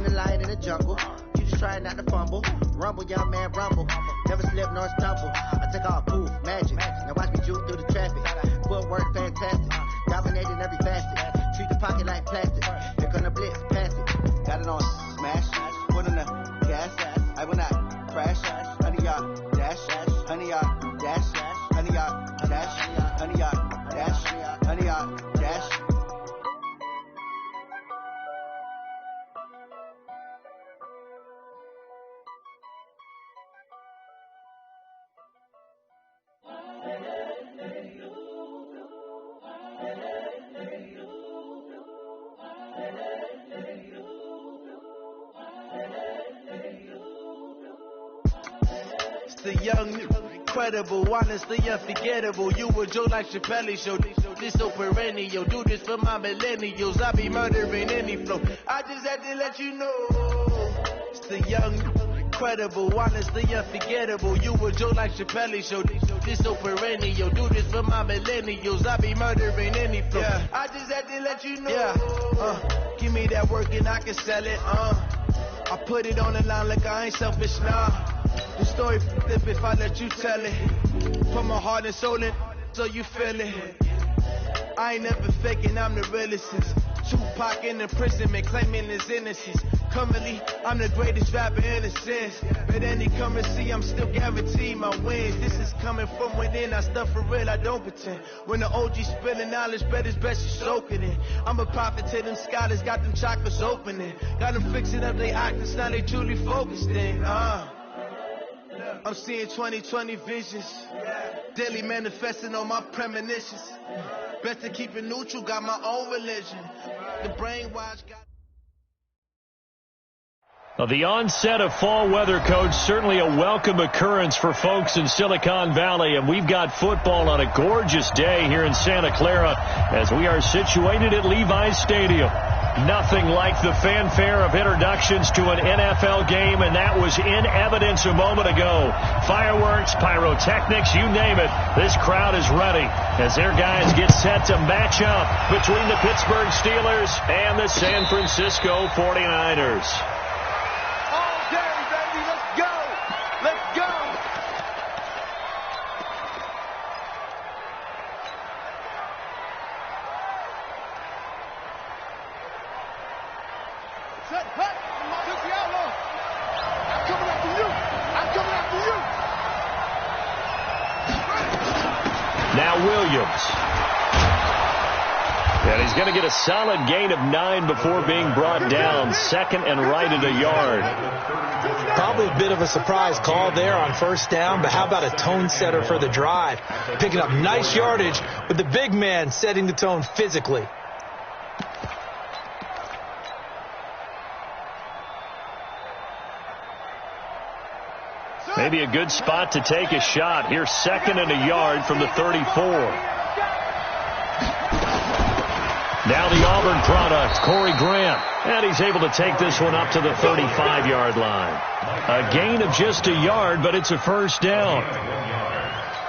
the lion in the jungle. You just trying not to fumble. Rumble, young man, rumble. Never slip nor stumble. I take off, poof, magic. Now watch me juke through the traffic. Footwork fantastic. Dominating every facet. Treat the pocket like plastic. Here come the blitz, pass it. Got it on smash. Put on the gas. I will not crash. Honey, y'all dash. Honey, y'all dash. Honey, y'all dash. Honey, y'all dash. Honey, y'all dash. The young, incredible, honestly unforgettable. You a joke like Chappelle show. This so perennial. Do this for my millennials. I be murdering any flow. I just had to let you know. It's the young, incredible, honestly unforgettable. You a joke like Chappelle show. This so perennial. Do this for my millennials. I be murdering any flow. Yeah. I just had to let you know. Yeah. Give me that work and I can sell it. I put it on the line like I ain't selfish now. The story flip if I let you tell it. Put my heart and soul in so you feel it. I ain't never faking, I'm the realest. Tupac in imprisonment, claiming his innocence. Currently, I'm the greatest rapper in a sense. But any currency, I'm still guaranteed my wins. This is coming from within, I stuff for real, I don't pretend. When the OG spilling knowledge, bet it's best you soak it in. I'm a prophet to them scholars, got them chakras opening. Got them fixing up their octaves, now they truly focused in. I'm seeing 2020 visions. Daily manifesting on my premonitions. Best to keep it neutral, got my own religion. The brainwash got... Well, the onset of fall weather, Coach, certainly a welcome occurrence for folks in Silicon Valley. And we've got football on a gorgeous day here in Santa Clara as we are situated at Levi's Stadium. Nothing like the fanfare of introductions to an NFL game, and that was in evidence a moment ago. Fireworks, pyrotechnics, you name it. This crowd is ready as their guys get set to match up between the Pittsburgh Steelers and the San Francisco 49ers. All day, baby, let's go! Let's go! Set, hey, took the outlaw. I'm coming after you. I'm coming after you. Now Williams. And he's going to get a solid gain of 9 before being brought down. Second and right at a yard. Probably a bit of a surprise call there on first down, but how about a tone setter for the drive? Picking up nice yardage with the big man setting the tone physically. Maybe a good spot to take a shot. Here's second and a yard from the 34. Now the Auburn product, Corey Grant. And he's able to take this one up to the 35-yard line. A gain of just a yard, but it's a first down.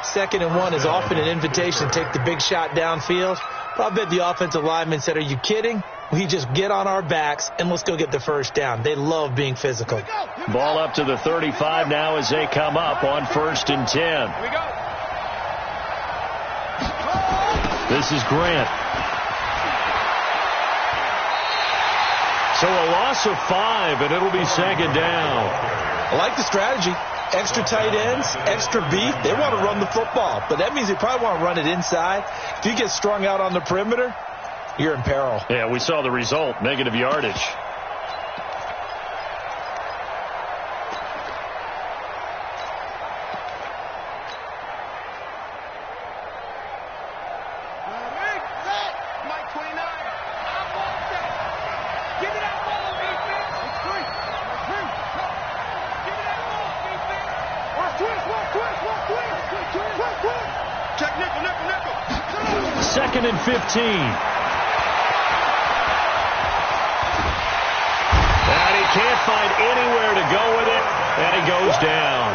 2nd and 1 is often an invitation to take the big shot downfield. But I bet the offensive lineman said, are you kidding? We just get on our backs and let's go get the first down. They love being physical. Ball up to the 35 now as they come up on 1st and 10. Here we go. This is Grant. So a loss of 5, and it'll be 2nd down. I like the strategy. Extra tight ends, extra beef. They want to run the football, but that means they probably want to run it inside. If you get strung out on the perimeter, you're in peril. Yeah, we saw the result, negative yardage. Second and 15. And he can't find anywhere to go with it, and he goes down.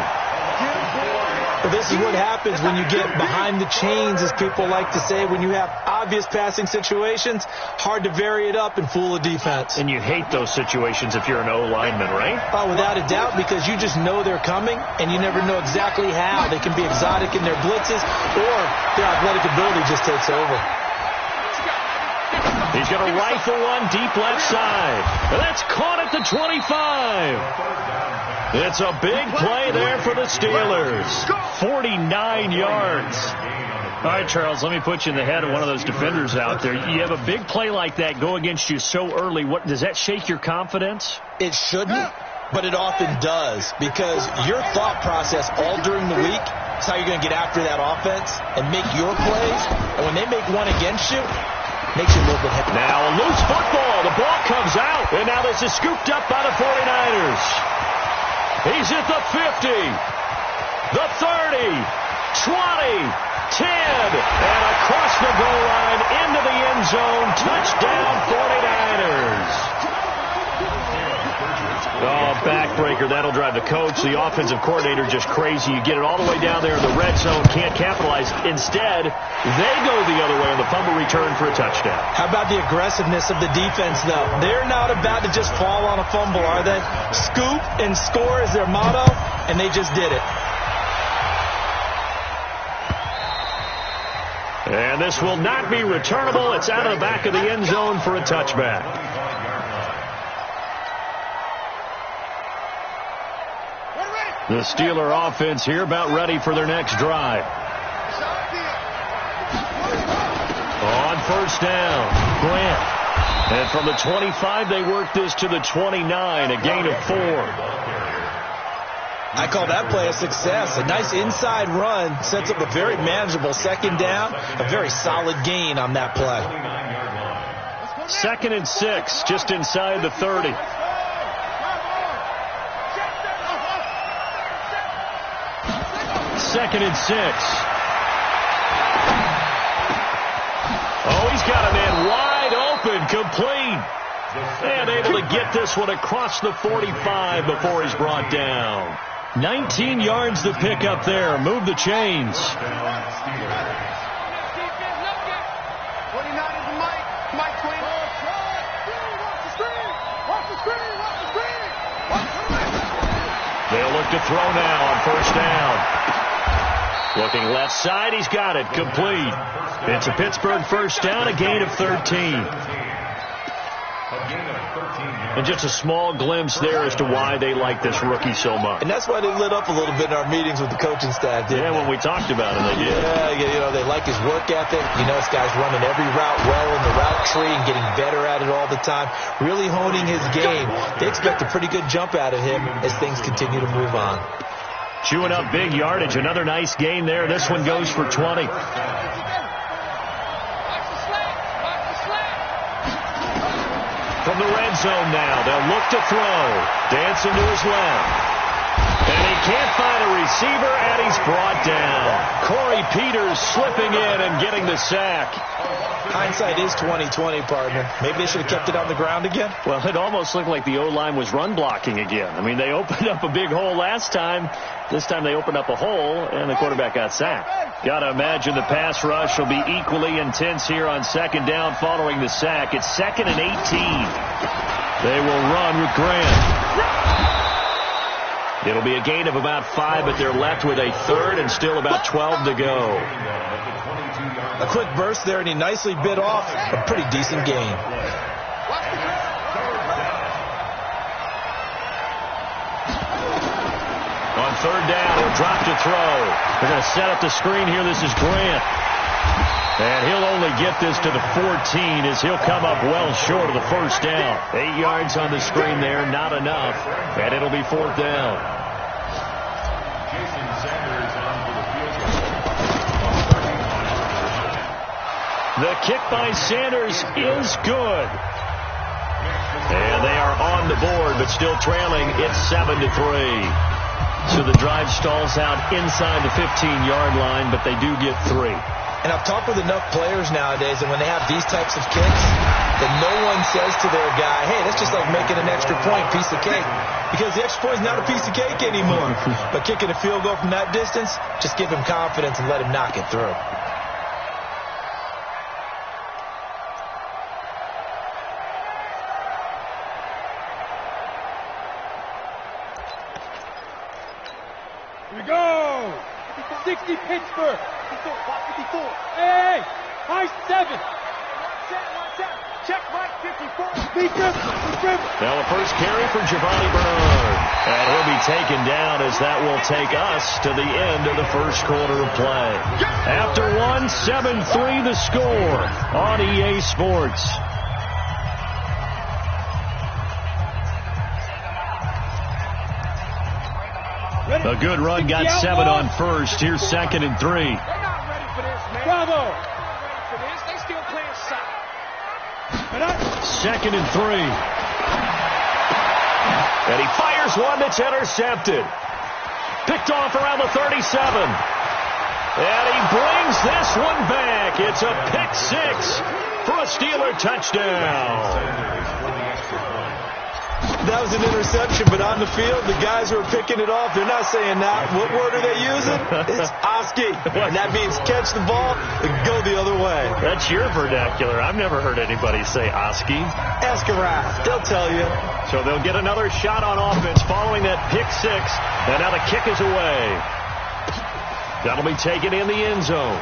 Well, this this is what happens when you get behind the chains, as people like to say. When you have obvious passing situations, hard to vary it up and fool a defense. And you hate those situations if you're an O-lineman, right? Oh, without a doubt, because you just know they're coming, and you never know exactly how. They can be exotic in their blitzes, or their athletic ability just takes over. He's going to rifle one deep left side. And that's caught at the 25. It's a big play there for the Steelers. 49 yards. All right, Charles, let me put you in the head of one of those defenders out there. You have a big play like that go against you so early. What does that shake your confidence? It shouldn't, but it often does, because your thought process all during the week is how you're going to get after that offense and make your plays. And when they make one against you, makes you a little bit happy. Now a loose football. The ball comes out. And now this is scooped up by the 49ers. He's at the 50. The 30. 20. 10. And across the goal line into the end zone. Touchdown 49ers. Oh, backbreaker. That'll drive the coach, the offensive coordinator, just crazy. You get it all the way down there in the red zone, can't capitalize. Instead, they go the other way on the fumble return for a touchdown. How about the aggressiveness of the defense, though? They're not about to just fall on a fumble, are they? Scoop and score is their motto, and they just did it. And this will not be returnable. It's out of the back of the end zone for a touchback. The Steeler offense here about ready for their next drive. On first down, Grant. And from the 25, they work this to the 29, a gain of 4. I call that play a success. A nice inside run sets up a very manageable second down, a very solid gain on that play. 2nd and 6, just inside the 30. Second and 6. Oh, he's got a man wide open, complete. And able to get this one across the 45 before he's brought down. 19 yards to pick up there. Move the chains. They'll look to throw now on first down. Looking left side, he's got it, complete. It's a Pittsburgh first down, a gain of 13. And just a small glimpse there as to why they like this rookie so much. And that's why they lit up a little bit in our meetings with the coaching staff, didn't they? When we talked about him, they did. Yeah, they like his work ethic. This guy's running every route well in the route tree and getting better at it all the time, really honing his game. They expect a pretty good jump out of him as things continue to move on. Chewing up big yardage. Another nice gain there. This one goes for 20. From the red zone now, they'll look to throw. Dancing to his left. And he can't find a receiver, and he's brought down. Corey Peters slipping in and getting the sack. Hindsight is 20/20, partner. Maybe they should have kept it on the ground again. Well, it almost looked like the O-line was run blocking again. I mean, they opened up a big hole last time. This time they opened up a hole, and the quarterback got sacked. Got to imagine the pass rush will be equally intense here on second down following the sack. It's 2nd and 18. They will run with Grant. It'll be a gain of about 5, but they're left with a third and still about 12 to go. A quick burst there, and he nicely bit off a pretty decent gain. On third down, he'll drop to throw. They're going to set up the screen here. This is Grant. And he'll only get this to the 14 as he'll come up well short of the first down. 8 yards on the screen there, not enough. And it'll be 4th down. The kick by Sanders is good. And they are on the board, but still trailing. It's 7-3. So the drive stalls out inside the 15-yard line, but they do get 3. And I've talked with enough players nowadays, and when they have these types of kicks, that no one says to their guy, hey, that's just like making an extra point, piece of cake. Because the extra point is not a piece of cake anymore. But kicking a field goal from that distance, just give him confidence and let him knock it through. Here we go! 60 Pittsburgh! 54. Hey! High 7! Check right 54. Now a first carry for Giovanni Bernard. And he'll be taken down as that will take us to the end of the first quarter of play. After 1, 7-3 the score on EA Sports. A good run, got 7 on first. Here's 2nd and 3. They're not ready for this, man. Bravo. They're not ready for this. They still playing soft. 2nd and 3. And he fires one that's intercepted. Picked off around the 37. And he brings this one back. It's a pick 6 for a Steeler touchdown. That was an interception, but on the field, the guys who are picking it off, they're not saying that. What word are they using? It's Oski. And that means catch the ball and go the other way. That's your vernacular. I've never heard anybody say Oski. Ask around. They'll tell you. So they'll get another shot on offense following that pick 6. And now the kick is away. That'll be taken in the end zone.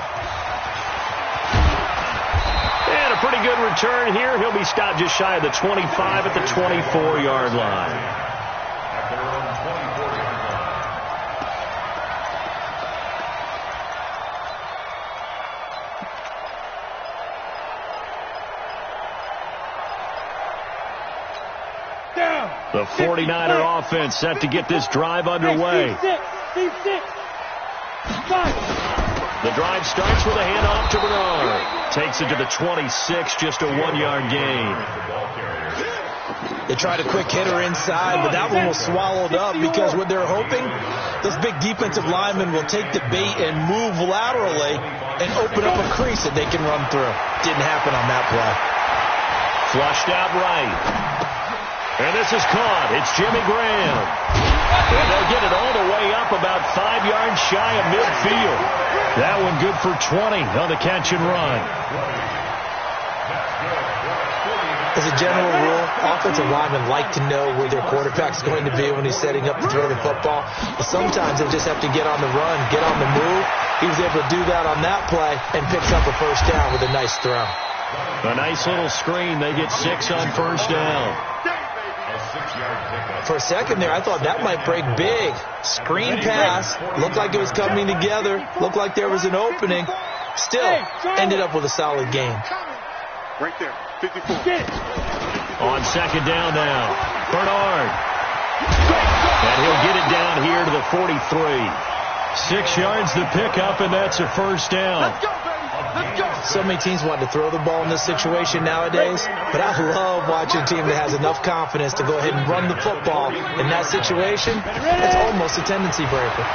And a pretty good return here. He'll be stopped just shy of the 25 at the 24-yard line. The 49er offense set to get this drive underway. The drive starts with a handoff to Bernard. Takes it to the 26, just a 1-yard gain. They tried a quick hitter inside, but that one was swallowed up because what they're hoping, those big defensive linemen will take the bait and move laterally and open up a crease that they can run through. Didn't happen on that play. Flushed out right. And this is caught. It's Jimmy Graham. And they'll get it all the way up about 5 yards shy of midfield. That one good for 20 on the catch and run. As a general rule, offensive linemen like to know where their quarterback's going to be when he's setting up to throw the football. But sometimes they just have to get on the run, get on the move. He was able to do that on that play and picks up a first down with a nice throw. A nice little screen. They get 6 on first down. For a second there, I thought that might break big. Screen pass. Looked like it was coming together. Looked like there was an opening. Still, ended up with a solid game. Right there, 54. On second down now, Bernard. And he'll get it down here to the 43. 6 yards to pick up, and that's a first down. Let's go, baby. Let's go. So many teams want to throw the ball in this situation nowadays, but I love watching a team that has enough confidence to go ahead and run the football. In that situation, it's almost a tendency breaker.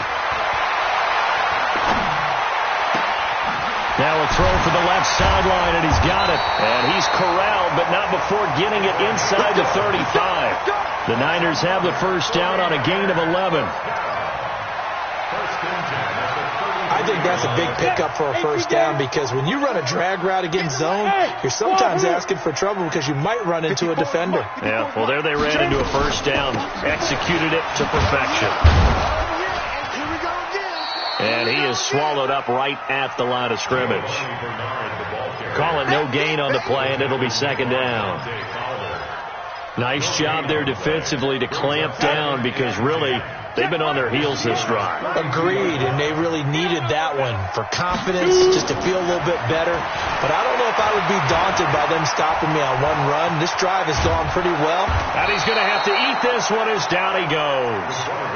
Now a throw for the left sideline, and he's got it. And he's corralled, but not before getting it inside the 35. The Niners have the first down on a gain of 11. I think that's a big pickup for a first down because when you run a drag route against zone, you're sometimes asking for trouble because you might run into a defender. Yeah, well, there they ran into a first down. Executed it to perfection. And he is swallowed up right at the line of scrimmage. Call it no gain on the play, and it'll be second down. Nice job there defensively to clamp down because really they've been on their heels this drive. Agreed, and they really needed that one for confidence, just to feel a little bit better. But I don't know if I would be daunted by them stopping me on one run. This drive has gone pretty well. And he's going to have to eat this one as down he goes.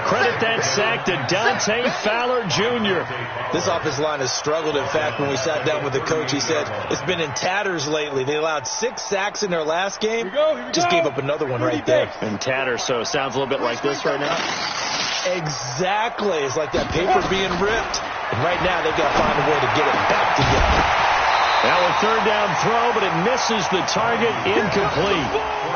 Credit that sack to Dante Fowler Jr. This offensive line has struggled. In fact, when we sat down with the coach, he said it's been in tatters lately. They allowed 6 sacks in their last game. Just gave up another one right there. In tatters, so it sounds a little bit like this right now. Exactly. It's like that paper being ripped. And right now, they've got to find a way to get it back together. Now a third down throw, but it misses the target, incomplete.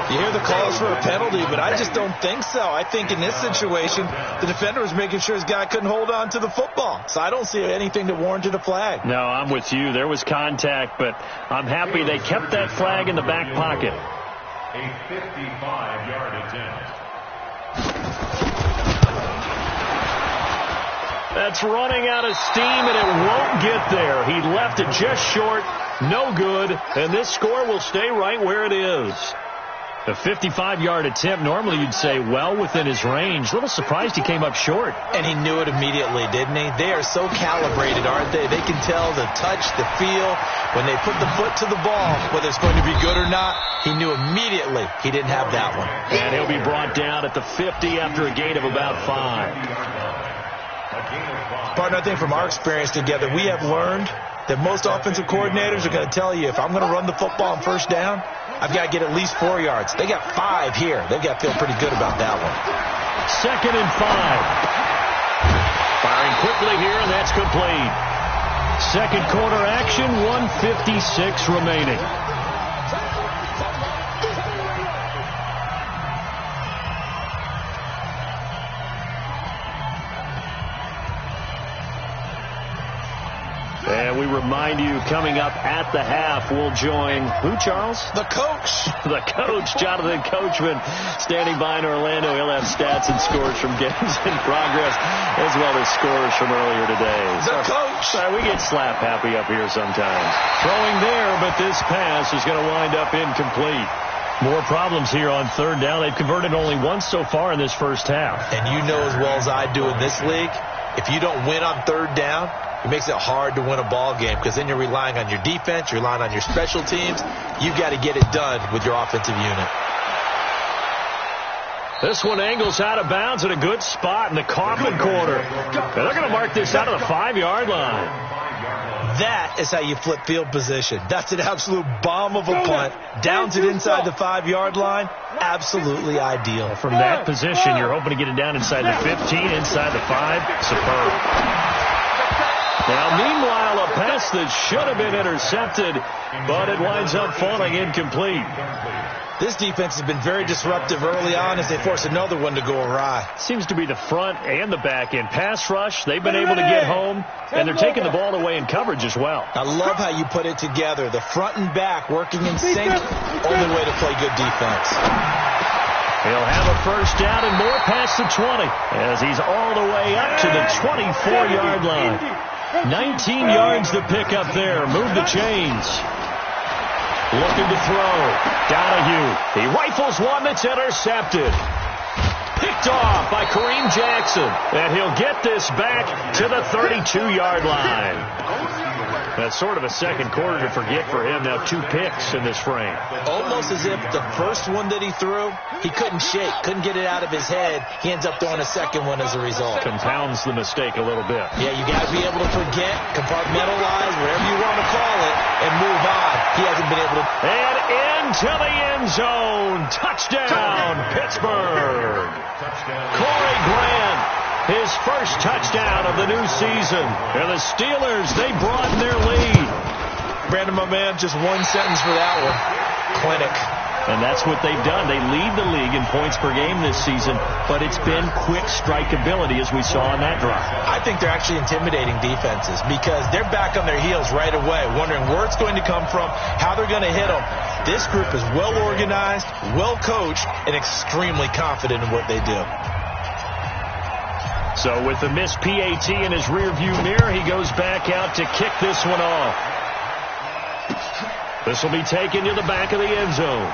You hear the calls for a penalty, but I just don't think so. I think in this situation, the defender was making sure his guy couldn't hold on to the football. So I don't see anything that warranted a flag. No, I'm with you. There was contact, but I'm happy they kept that flag in the back pocket. A 55-yard attempt. That's running out of steam, and it won't get there. He left it just short, no good, and this score will stay right where it is. A 55-yard attempt, normally you'd say well within his range. A little surprised he came up short. And he knew it immediately, didn't he? They are so calibrated, aren't they? They can tell the touch, the feel. When they put the foot to the ball, whether it's going to be good or not, he knew immediately he didn't have that one. And he'll be brought down at the 50 after a gain of about 5. Partner, I think from our experience together, we have learned that most offensive coordinators are going to tell you, if I'm going to run the football on first down, I've got to get at least 4 yards. They got 5 here. They've got to feel pretty good about that one. 2nd and 5. Firing quickly here, and that's complete. Second quarter action, 1:56 remaining. And we remind you, coming up at the half, we'll join who, Charles? The coach. The coach, Jonathan Coachman, standing by in Orlando. He'll have stats and scores from games in progress, as well as scores from earlier today. The coach. We get slap happy up here sometimes. Throwing there, but this pass is going to wind up incomplete. More problems here on third down. They've converted only once so far in this first half. And you know as well as I do in this league, if you don't win on third down, it makes it hard to win a ball game because then you're relying on your defense, you're relying on your special teams. You've got to get it done with your offensive unit. This one angles out of bounds at a good spot in the coffin corner. And they're going to mark this out of the 5-yard line. That is how you flip field position. That's an absolute bomb of a punt. Downs it inside the 5-yard line. Absolutely ideal. From that position, you're hoping to get it down inside the 15, inside the 5. Superb. Now, meanwhile, a pass that should have been intercepted, but it winds up falling incomplete. This defense has been very disruptive early on as they force another one to go awry. Seems to be the front and the back end. Pass rush, they've been able to get home, and they're taking the ball away in coverage as well. I love how you put it together. The front and back working in sync. Only way to play good defense. He'll have a first down and more past the 20 as he's all the way up to the 24-yard line. 19 yards to pick up there. Move the chains. Looking to throw. Donahue. He rifles one that's intercepted. Picked off by Kareem Jackson. And he'll get this back to the 32-yard line. That's sort of a second quarter to forget for him. Now 2 picks in this frame. Almost as if the first one that he threw, he couldn't shake, couldn't get it out of his head. He ends up throwing a second one as a result. Compounds the mistake a little bit. Yeah, you got to be able to forget, compartmentalize, whatever you want to call it, and move on. He hasn't been able to. And into the end zone. Touchdown, Pittsburgh. Corey Grant. His first touchdown of the new season. And the Steelers, they broaden their lead. Brandon, my man, just one sentence for that one. Clinic. And that's what they've done. They lead the league in points per game this season, but it's been quick strike ability as we saw on that drive. I think they're actually intimidating defenses because they're back on their heels right away, wondering where it's going to come from, how they're going to hit them. This group is well organized, well coached, and extremely confident in what they do. So with the missed PAT in his rearview mirror, he goes back out to kick this one off. This will be taken to the back of the end zone.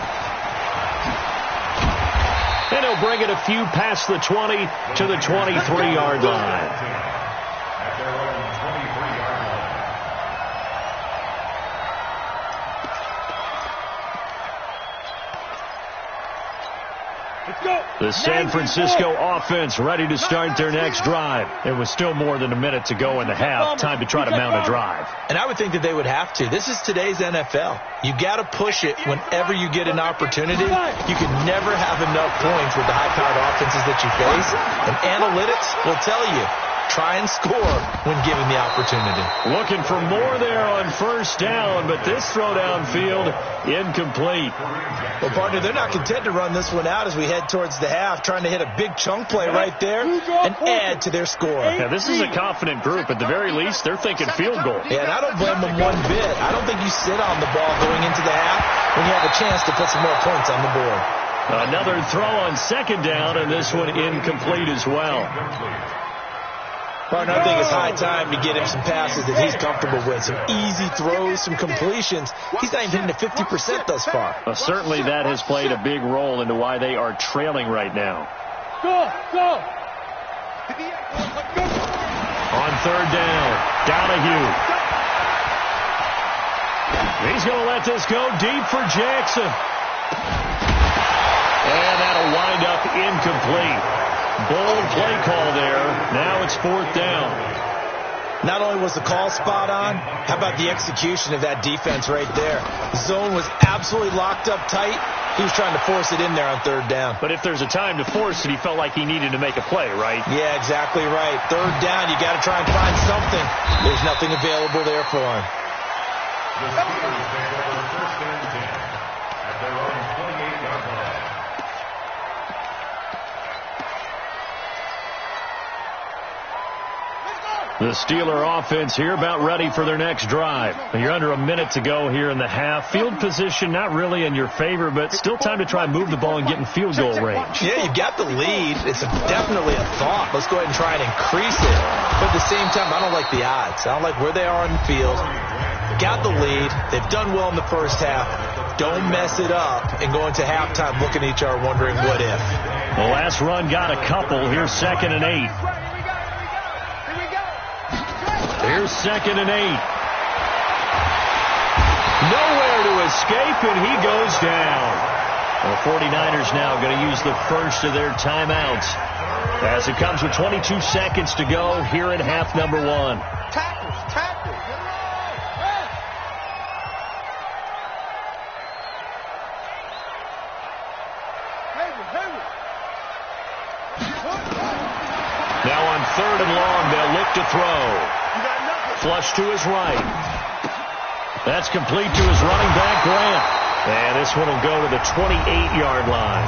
And he'll bring it a few past the 20 to the 23-yard line. Let's go! The San Francisco offense ready to start their next drive. It was still more than a minute to go in the half. Time to try to mount a drive. And I would think that they would have to. This is today's NFL. You got to push it whenever you get an opportunity. You can never have enough points with the high-powered offenses that you face. And analytics will tell you, try and score when given the opportunity. Looking for more there on first down, but this throw downfield incomplete. Well, partner, they're not content to run this one out as we head towards the half, trying to hit a big chunk play right there and add to their score. Yeah, this is a confident group. At the very least, they're thinking field goal. Yeah, and I don't blame them one bit. I don't think you sit on the ball going into the half when you have a chance to put some more points on the board. Another throw on second down, and this one incomplete as well. Partner, I think it's high time to get him some passes that he's comfortable with. Some easy throws, some completions. He's not even hitting to 50% thus far. Well, certainly that has played a big role into why they are trailing right now. On third down, Donahue. He's going to let this go deep for Jackson. And that'll wind up incomplete. Bold play call there. Now it's fourth down. Not only was the call spot on, how about the execution of that defense right there? The zone was absolutely locked up tight. He was trying to force it in there on third down. But if there's a time to force it, he felt like he needed to make a play, right? Yeah, exactly right. Third down, you got to try and find something. There's nothing available there for him. The Steelers take over first and 10 at their own 28-yard line. The Steeler offense here about ready for their next drive. You're under a minute to go here in the half. Field position not really in your favor, but still time to try and move the ball and get in field goal range. Yeah, you got the lead. It's definitely a thought. Let's go ahead and try and increase it. But at the same time, I don't like the odds. I don't like where they are on the field. Got the lead. They've done well in the first half. Don't mess it up and go into halftime looking at each other wondering what if. The last run got a couple. Here's 2nd and 8. Here's 2nd and 8. Nowhere to escape, and he goes down. The 49ers now going to use the first of their timeouts as it comes with 22 seconds to go here in half number 1. Now on 3rd and long, they'll look to throw. Flush to his right. That's complete to his running back, Grant. And this one will go to the 28-yard line.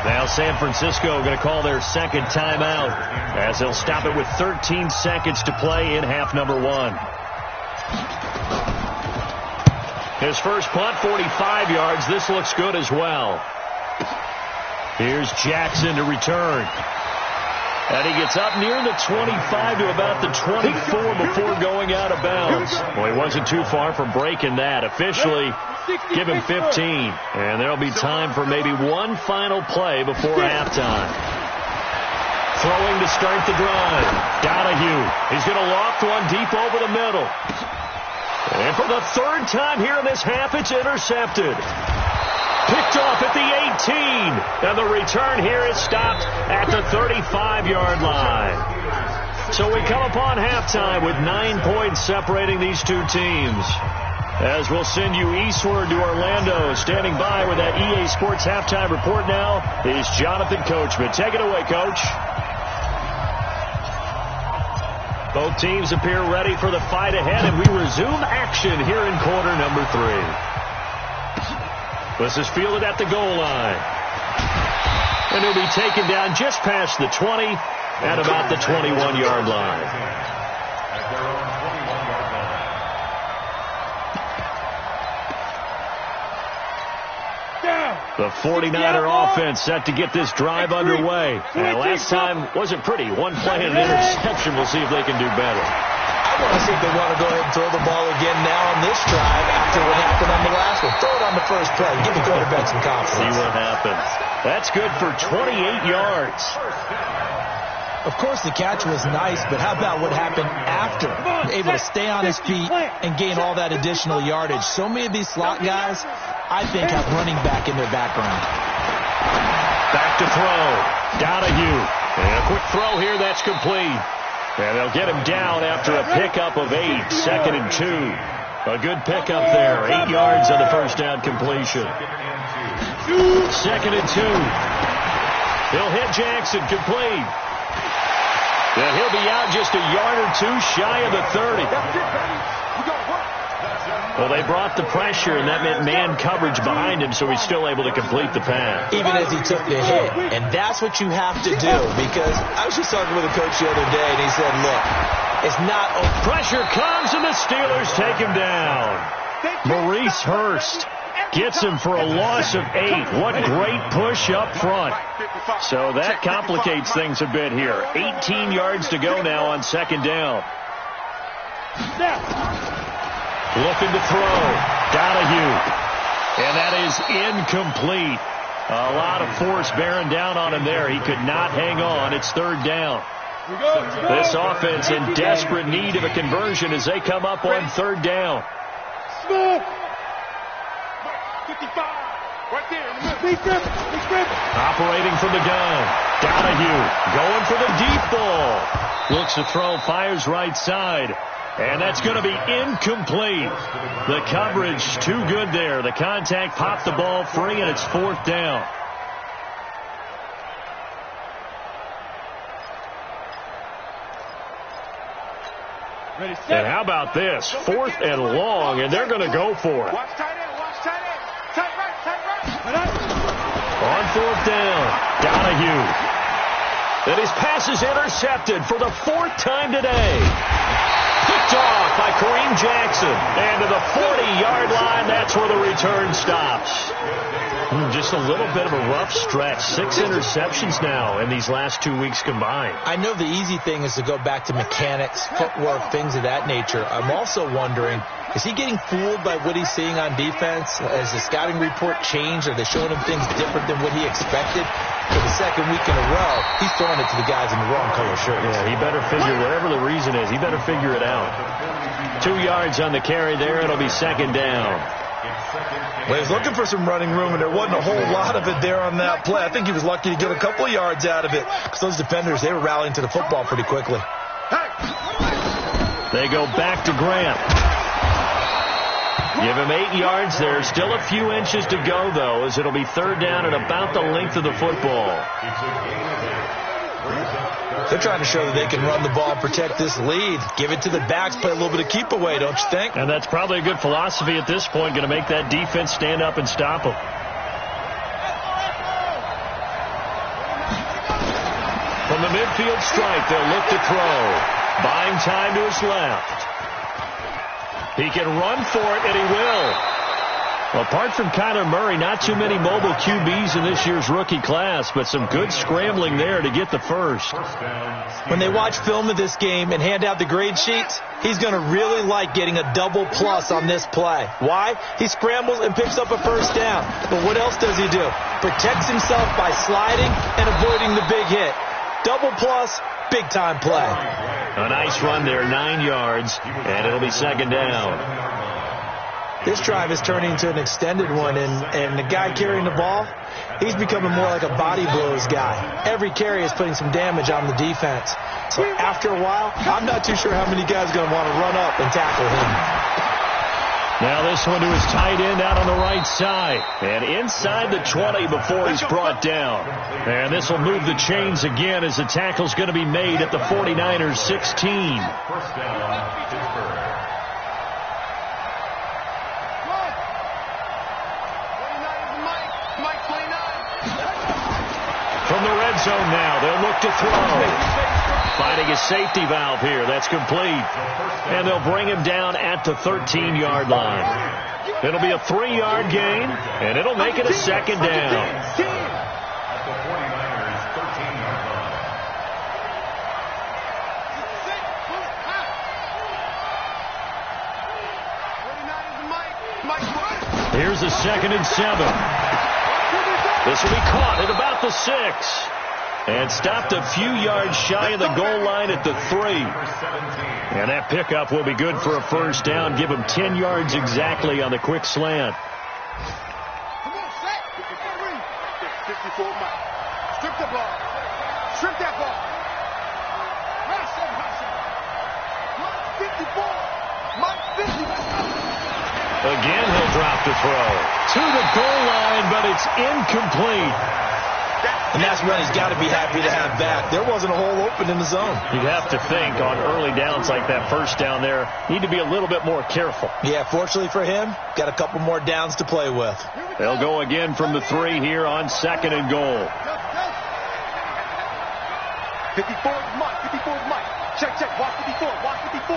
Now San Francisco going to call their second timeout as they'll stop it with 13 seconds to play in half number 1. His first punt, 45 yards. This looks good as well. Here's Jackson to return. And he gets up near the 25 to about the 24 before going out of bounds. Well, he wasn't too far from breaking that. Officially, give him 15. And there'll be time for maybe one final play before halftime. Throwing to start the drive. Donahue. He's going to loft one deep over the middle. And for the third time here in this half, it's intercepted. Picked off at the 18. And the return here is stopped at the 35-yard line. So we come upon halftime with 9 points separating these two teams. As we'll send you eastward to Orlando. Standing by with that EA Sports halftime report now is Jonathan Coachman. Take it away, Coach. Both teams appear ready for the fight ahead, and we resume action here in quarter number 3. This is fielded at the goal line. And he'll be taken down just past the 20 at about the 21-yard line. At their own 21-yard line. The 49er offense set to get this drive underway. And last time wasn't pretty. One play and an interception. We'll see if they can do better. I want to see if they want to go ahead and throw the ball again now on this drive after what happened on the last one. Throw it on the first play. Give the quarterback some confidence. See what happens. That's good for 28 yards. Of course, the catch was nice, but how about what happened after? Able to stay on his feet and gain all that additional yardage. So many of these slot guys, I think, have running back in their background. Back to throw. Donahue. And a quick throw here. That's complete. And they'll get him down after a pickup of 8. 2nd and 2. A good pickup there. 8 yards on the first down completion. 2nd and 2. He'll hit Jackson. Complete. And he'll be out just a yard or 2 shy of the 30. Well, they brought the pressure, and that meant man coverage behind him, so he's still able to complete the pass. Even as he took the hit. And that's what you have to do, because I was just talking with a coach the other day, and he said, look, it's not... Pressure comes, and the Steelers take him down. Maurice Hurst gets him for a loss of 8. What great push up front. So that complicates things a bit here. 18 yards to go now on 2nd down. Looking to throw. Donahue. And that is incomplete. A lot of force bearing down on him there. He could not hang on. It's 3rd down. This offense in desperate need of a conversion as they come up on 3rd down. Operating from the gun. Donahue going for the deep ball. Looks to throw, fires right side. And that's going to be incomplete. The coverage too good there. The contact popped the ball free, and it's 4th down. And how about this? 4th and long, and they're going to go for it. Watch tight end, tight right. On 4th down, Donahue. And his pass is intercepted for the 4th time today. Picked off by Kareem Jackson. And to the 40-yard line, that's where the return stops. Just a little bit of a rough stretch. 6 interceptions now in these last 2 weeks combined. I know the easy thing is to go back to mechanics, footwork, things of that nature. I'm also wondering, is he getting fooled by what he's seeing on defense? Has the scouting report changed? Are they showing him things different than what he expected? For the 2nd week in a row, he's throwing it to the guys in the wrong color shirts. Yeah, he better figure, whatever the reason is, he better figure it out. 2 yards on the carry there. It'll be 2nd down. Well, he was looking for some running room, and there wasn't a whole lot of it there on that play. I think he was lucky to get a couple of yards out of it, because those defenders, they were rallying to the football pretty quickly. They go back to Grant. Give him 8 yards there. Still a few inches to go, though, as it'll be 3rd down and about the length of the football. They're trying to show that they can run the ball and protect this lead. Give it to the backs, play a little bit of keep away, don't you think? And that's probably a good philosophy at this point, going to make that defense stand up and stop them. From the midfield stripe, they'll look to throw. Buying time to his left. He can run for it, and he will. Well, apart from Kyler Murray, not too many mobile QBs in this year's rookie class, but some good scrambling there to get the first. When they watch film of this game and hand out the grade sheets, he's going to really like getting a double plus on this play. Why? He scrambles and picks up a 1st down. But what else does he do? Protects himself by sliding and avoiding the big hit. Double plus, big-time play. A nice run there, 9 yards, and it'll be 2nd down. This drive is turning into an extended one, and the guy carrying the ball, he's becoming more like a body blows guy. Every carry is putting some damage on the defense. So after a while, I'm not too sure how many guys are going to want to run up and tackle him. Now this one to his tight end out on the right side. And inside the 20 before he's brought down. And this will move the chains again as the tackle's going to be made at the 49ers 16. 1st down, Pittsburgh. From the red zone now, they'll look to throw. Finding a safety valve here. That's complete. And they'll bring him down at the 13-yard line. It'll be a 3-yard gain, and it'll make it a 2nd down. At the 49ers 13-yard line. Here's a 2nd and 7. This will be caught at about the 6. And stopped a few yards shy of the goal line at the 3. And that pickup will be good for a 1st down. Give him 10 yards exactly on the quick slant. Strip the ball. Strip that ball. Rush him. 54. Mike 50. Again, he'll drop the throw. To the goal line, but it's incomplete. And that's when he's got to be happy to have that. There wasn't a hole open in the zone. You'd have to think on early downs like that first down there, need to be a little bit more careful. Yeah, fortunately for him, got a couple more downs to play with. They'll go again from the 3 here on 2nd and goal. 54 is Mike. 54 is Mike. Check. Watch 54. Watch 54.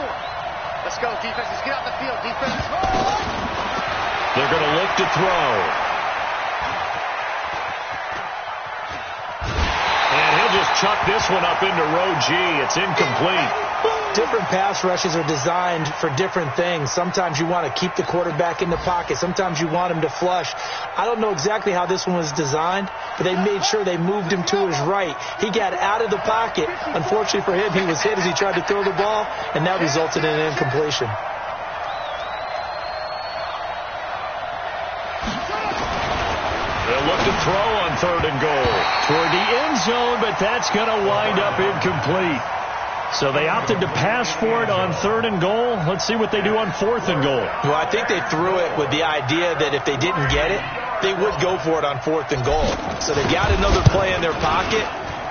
Let's go, defense. Let's get out the field, defense. They're going to look to throw. Just chuck this one up into row G. It's incomplete. Different pass rushes are designed for different things. Sometimes you want to keep the quarterback in the pocket. Sometimes you want him to flush. I don't know exactly how this one was designed, but they made sure they moved him to his right. He got out of the pocket. Unfortunately for him, he was hit as he tried to throw the ball, and that resulted in an incompletion. They'll look to throw on 3rd and goal. Toward the end zone, but that's going to wind up incomplete. So they opted to pass for it on 3rd and goal. Let's see what they do on 4th and goal. Well, I think they threw it with the idea that if they didn't get it, they would go for it on 4th and goal. So they got another play in their pocket.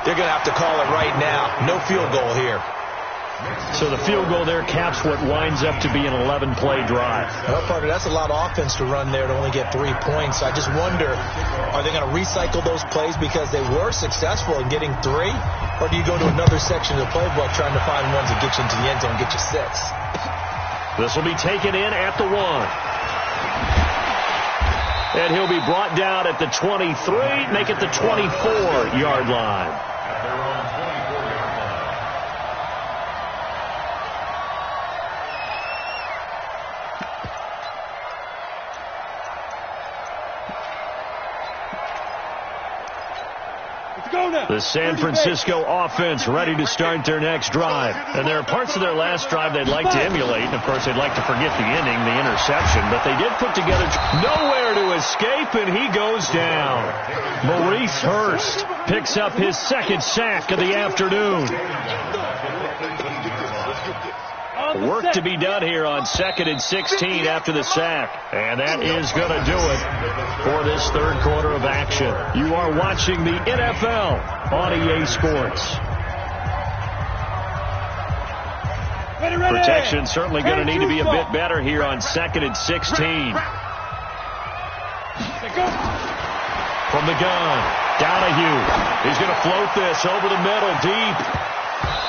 They're going to have to call it right now. No field goal here. So the field goal there caps what winds up to be an 11-play drive. Well, Parker, that's a lot of offense to run there to only get 3 points. I just wonder, are they going to recycle those plays because they were successful in getting 3? Or do you go to another section of the playbook trying to find ones that get you into the end zone and get you 6? This will be taken in at the 1. And he'll be brought down at the 23, make it the 24-yard line. The San Francisco offense ready to start their next drive. And there are parts of their last drive they'd like to emulate. And, of course, they'd like to forget the inning, the interception. But they did put together nowhere to escape, and he goes down. Maurice Hurst picks up his 2nd sack of the afternoon. Work to be done here on 2nd and 16 after the sack. And that is going to do it for this 3rd quarter of action. You are watching the NFL on EA Sports. Protection certainly going to need to be a bit better here on 2nd and 16. From the gun, Donahue. He's going to float this over the middle deep.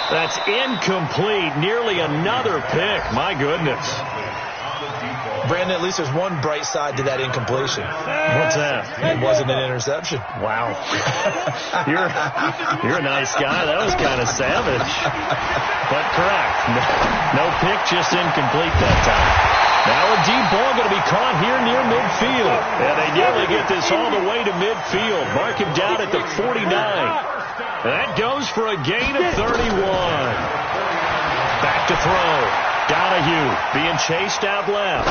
That's incomplete. Nearly another pick. My goodness. Brandon, at least there's one bright side to that incompletion. What's that? It wasn't an interception. Wow. You're a nice guy. That was kind of savage. But correct. No pick, just incomplete that time. Now a deep ball going to be caught here near midfield. And they nearly get this all the way to midfield. Mark him down at the 49. That goes for a gain of 31. Back to throw. Donahue being chased out left.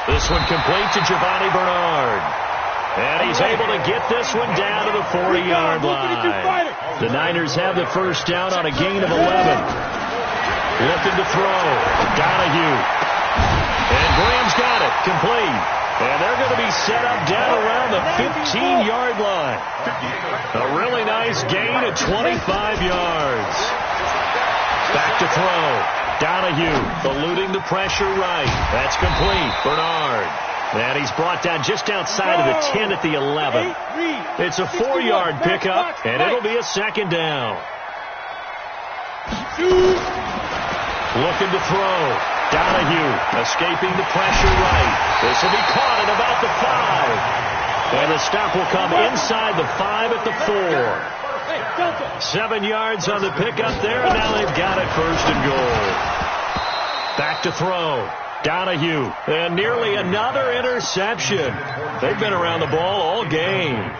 This one complete to Giovanni Bernard. And he's able to get this one down to the 40-yard line. The Niners have the first down on a gain of 11. Looking to throw. Donahue. And Graham's got it. Complete. And they're going to be set up down around the 15-yard line. A really nice gain of 25 yards. Back to throw. Donahue eluding the pressure right. That's complete. Bernard. And he's brought down just outside of the 10 at the 11. It's a 4-yard pickup, and it'll be a 2nd down. Looking to throw. Donahue escaping the pressure right. This will be caught at about the 5. And the stop will come inside the 5 at the 4. 7 yards on the pickup there, and now they've got it 1st and goal. Back to throw. Donahue. And nearly another interception. They've been around the ball all game.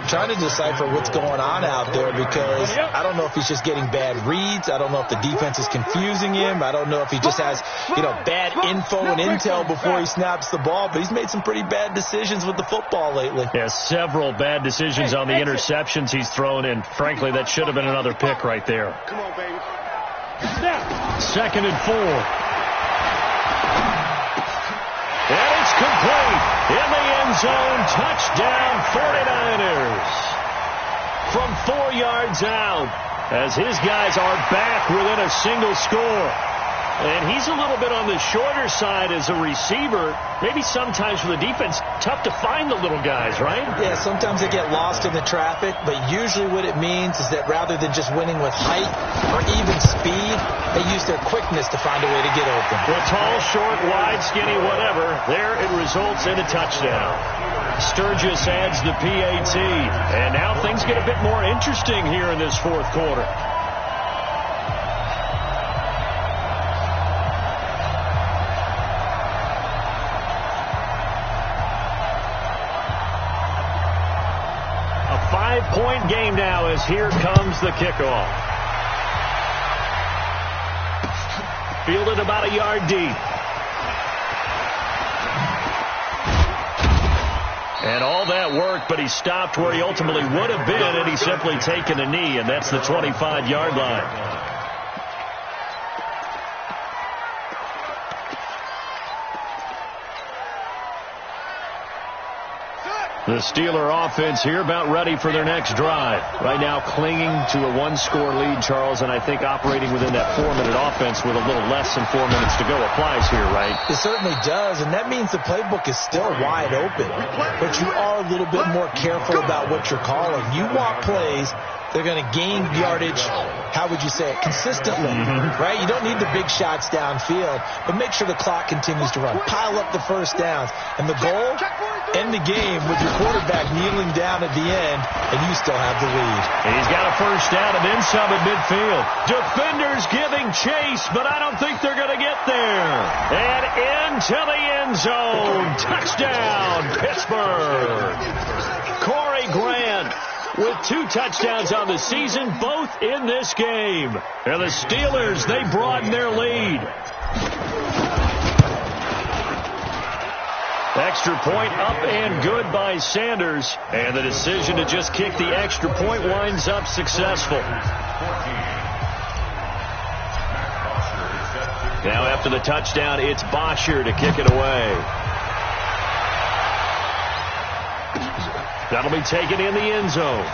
trying to decipher what's going on out there, because I don't know if he's just getting bad reads. I don't know if the defense is confusing him. I don't know if he just has, bad info and intel before he snaps the ball, but he's made some pretty bad decisions with the football lately. Yeah, several bad decisions on the interceptions he's thrown, and frankly, that should have been another pick right there. Come on, baby. 2nd and 4. And it's complete. In the end zone, touchdown 49ers. From 4 yards out, as his guys are back within a single score. And he's a little bit on the shorter side as a receiver. Maybe sometimes for the defense, tough to find the little guys, right? Yeah, sometimes they get lost in the traffic, but usually what it means is that rather than just winning with height or even speed, they use their quickness to find a way to get open. Well, tall, short, wide, skinny, whatever, there it results in a touchdown. Sturgis adds the PAT, and now things get a bit more interesting here in this fourth quarter. A 5-point game now as here comes the kickoff. Fielded about a yard deep. And all that work, but he stopped where he ultimately would have been, and he's simply taken a knee, and that's the 25-yard line. The Steeler offense here about ready for their next drive. Right now clinging to a 1-score lead, Charles, and I think operating within that 4-minute offense with a little less than 4 minutes to go applies here, right? It certainly does, and that means the playbook is still wide open. But you are a little bit more careful about what you're calling. You want plays they're going to gain yardage, how would you say it, consistently, right? You don't need the big shots downfield, but make sure the clock continues to run. Pile up the first downs. And the goal, end the game with your quarterback kneeling down at the end, and you still have the lead. He's got a first down and then some at midfield. Defenders giving chase, but I don't think they're going to get there. And into the end zone. Touchdown, Pittsburgh. Corey Grant with 2 touchdowns on the season, both in this game. And the Steelers, they broaden their lead. Extra point up and good by Sanders. And the decision to just kick the extra point winds up successful. Now after the touchdown, it's Bosher to kick it away. That'll be taken in the end zone.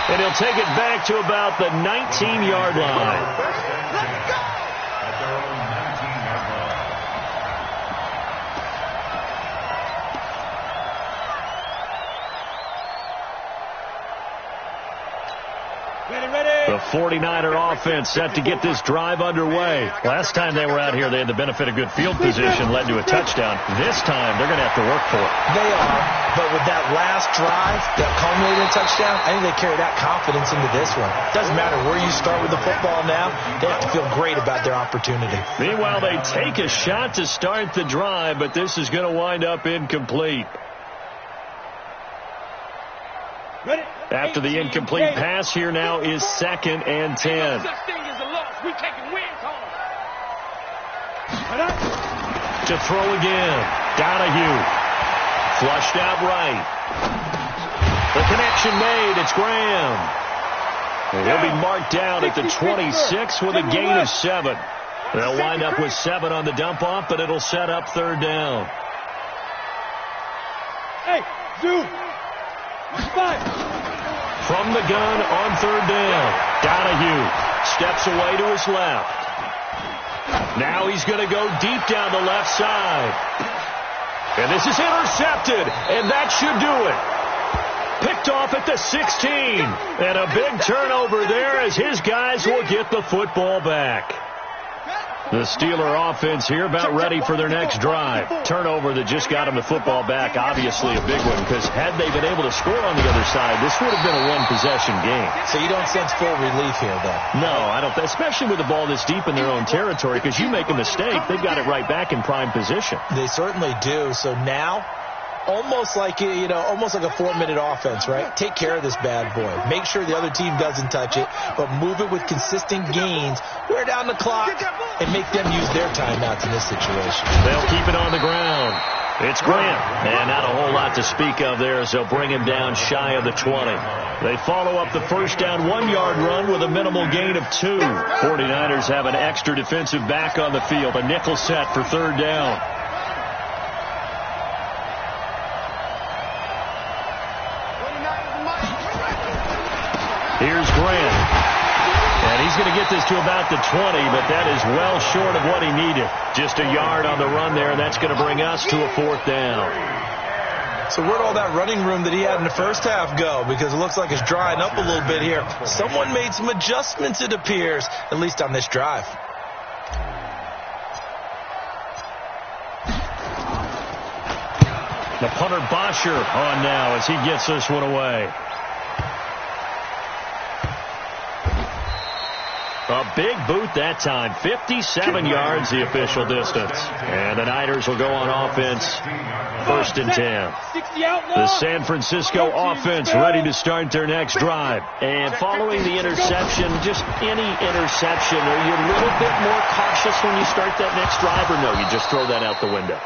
And he'll take it back to about the 19-yard line. Let's go! At their own 19-yard line. Ready. The 49er offense set to get this drive underway. Last time they were out here, they had the benefit of good field position, led to a touchdown. This time, they're going to have to work for it. They are, but with that last drive that culminated in a touchdown, I think they carry that confidence into this one. Doesn't matter where you start with the football now, they have to feel great about their opportunity. Meanwhile, they take a shot to start the drive, but this is going to wind up incomplete. Ready. After the incomplete pass, here now is 2nd and 10. Such thing as a loss. We taking wins home. To throw again. Donahue. Flushed out right. The connection made. It's Graham. And he'll be marked down at the 26 with a gain of 7. They'll wind up with 7 on the dump-off, but it'll set up 3rd down. Hey, dude. From the gun on 3rd down. Donahue steps away to his left. Now he's going to go deep down the left side. And this is intercepted, and that should do it. Picked off at the 16. And a big turnover there as his guys will get the football back. The Steeler offense here about ready for their next drive. Turnover that just got them the football back, obviously a big one, because had they been able to score on the other side, this would have been a one-possession game. So you don't sense full relief here, though? No, I don't, especially with the ball this deep in their own territory, because you make a mistake, they've got it right back in prime position. They certainly do. So now almost like, almost like a 4-minute offense, right? Take care of this bad boy. Make sure the other team doesn't touch it, but move it with consistent gains, wear down the clock, and make them use their timeouts in this situation. They'll keep it on the ground. It's Grant, and not a whole lot to speak of there as they'll bring him down shy of the 20. They follow up the first down 1-yard run with a minimal gain of 2. 49ers have an extra defensive back on the field, a nickel set for third down. Here's Grant. And he's going to get this to about the 20, but that is well short of what he needed. Just a yard on the run there, and that's going to bring us to a fourth down. So where'd all that running room that he had in the first half go? Because it looks like it's drying up a little bit here. Someone made some adjustments, it appears, at least on this drive. The punter Bosher on now as he gets this one away. A big boot that time. 57 yards the official distance. And the Niners will go on offense. First and 10. The San Francisco offense ready to start their next drive. And following the interception, just any interception, are you a little bit more cautious when you start that next drive, or no, you just throw that out the window?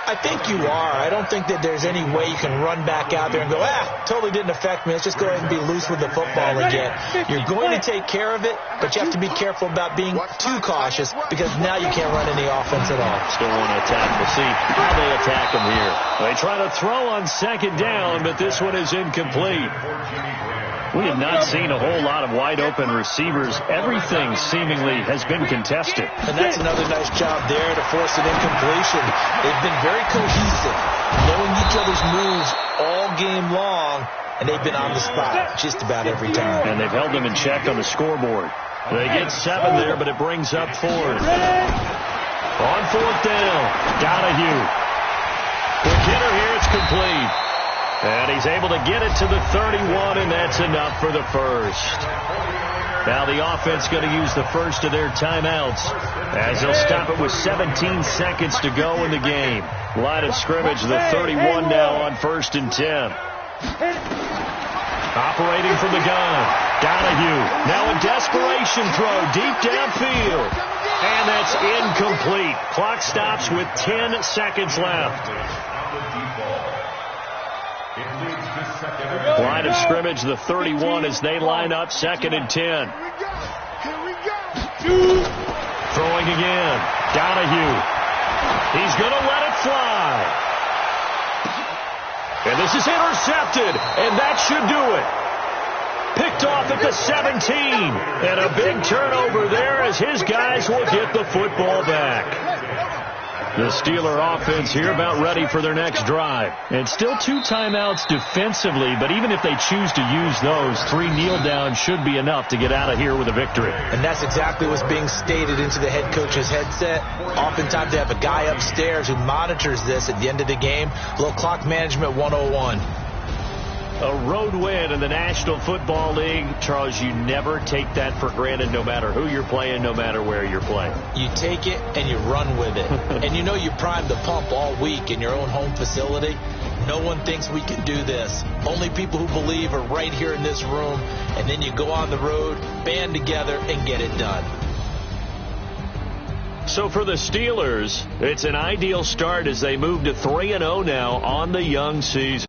I think you are. I don't think that there's any way you can run back out there and go, totally didn't affect me. Let's just go ahead and be loose with the football again. You're going to take care of it, but you have to be careful about being too cautious because now you can't run any offense at all. Still want to attack. We'll see how they attack him here. They try to throw on second down, but this one is incomplete. We have not seen a whole lot of wide-open receivers. Everything seemingly has been contested. And that's another nice job there to force an incompletion. They've been very cohesive, knowing each other's moves all game long, and they've been on the spot just about every time. And they've held them in check on the scoreboard. They get 7 there, but it brings up 4. On fourth down, Donahue. Quick hitter here, it's complete. And he's able to get it to the 31, and that's enough for the first. Now the offense going to use the first of their timeouts as they'll stop it with 17 seconds to go in the game. Line of scrimmage, the 31 now on first and 10. Operating from the gun, Donahue. Now a desperation throw deep downfield. And that's incomplete. Clock stops with 10 seconds left. Line of scrimmage, the 31 as they line up, second and 10. Throwing again, Donahue. He's going to let it fly. And this is intercepted, and that should do it. Picked off at the 17, and a big turnover there as his guys will get the football back. The Steeler offense here about ready for their next drive. And still 2 timeouts defensively, but even if they choose to use those, 3 kneel downs should be enough to get out of here with a victory. And that's exactly what's being stated into the head coach's headset. Oftentimes they have a guy upstairs who monitors this at the end of the game. A little clock management 101. A road win in the National Football League. Charles, you never take that for granted no matter who you're playing, no matter where you're playing. You take it and you run with it. And you know you primed the pump all week in your own home facility. No one thinks we can do this. Only people who believe are right here in this room. And then you go on the road, band together, and get it done. So for the Steelers, it's an ideal start as they move to 3-0 now on the young season.